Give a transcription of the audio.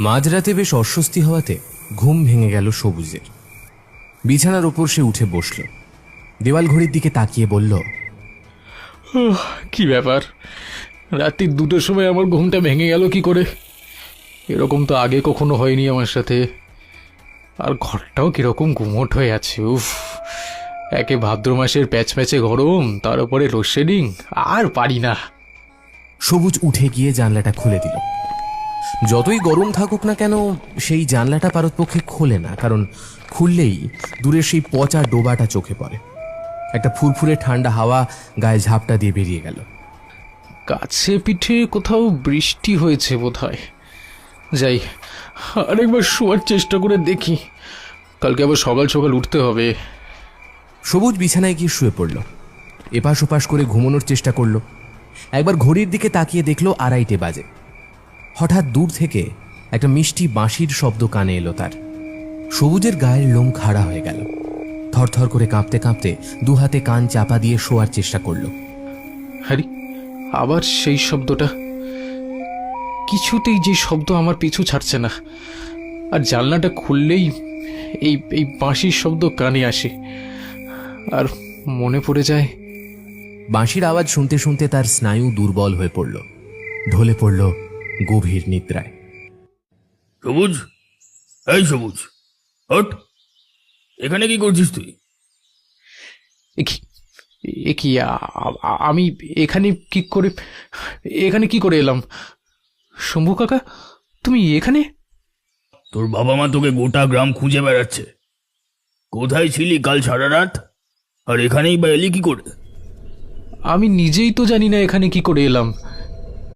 মাঝরাতে বেশ অস্বস্তি হওয়াতে ঘুম ভেঙে গেল সবুজের। বিছানার ওপর সে উঠে বসল, দেওয়াল ঘড়ির দিকে তাকিয়ে বলল, কি ব্যাপার, রাত্রি 2টোর সময় আমার ঘুমটা ভেঙে গেল কি করে? এরকম তো আগে কখনো হয়নি আমার সাথে। আর ঘরটাও কিরকম গুমোট হয়ে আছে। উফ, একে ভাদ্র মাসের প্যাচপ্যাচে গরম, তার উপরে লোডশেডিং, আর পারি না। সবুজ উঠে গিয়ে জানলাটা খুলে দিল। যতই গরম থাকুক না কেন, সেই জানলাটা পারতপক্ষে খোলে না, কারণ খুললেই দূরের সেই পচা ডোবাটা চোখে পড়ে। একটা ফুরফুরে ঠান্ডা হাওয়া গায়ে ঝাপটা দিয়ে বেরিয়ে গেল। কাছে পিঠে কোথাও বৃষ্টি হয়েছে বোধহয়। যাই, আরেকবার শোয়ার চেষ্টা করে দেখি, কালকে আবার সকাল সকাল উঠতে হবে। সবুজ বিছানায় গিয়ে শুয়ে পড়ল, এপাশ ওপাশ করে ঘুমানোর চেষ্টা করল। একবার ঘড়ির দিকে তাকিয়ে দেখল 2:30 বাজে। হঠাৎ দূর থেকে একটা মিষ্টি বাঁশির শব্দ কানে এলো তার। সবুজের গায়ের লোম খাড়া হয়ে গেল। থরথর করে কাঁপতে কাঁপতে দু হাতে কান চাপা দিয়ে শোয়ার চেষ্টা করল। হ্যারি, আবার সেই শব্দটা। কিছুতেই যে শব্দ আমার পিছু ছাড়ছে না, আর জানলাটা খুললেই এই এই বাঁশির শব্দ কানে আসে আর মনে পড়ে যায়। বাঁশির আওয়াজ শুনতে শুনতে তার স্নায়ু দুর্বল হয়ে পড়ল, ঢলে পড়ল গভীর নিদ্রায়। সবুজ, এই সবুজ, হট! এখানে কি করছিস তুই? আমি এখানে কি করে এলাম? শম্ভু কাকা, তুমি এখানে? তোর বাবা মা তোকে গোটা গ্রাম খুঁজে বেড়াচ্ছে। কোথায় ছিলি কাল সারা রাত, আর এখানেই বা এলি কি করে? আমি নিজেই তো জানি না এখানে কি করে এলাম।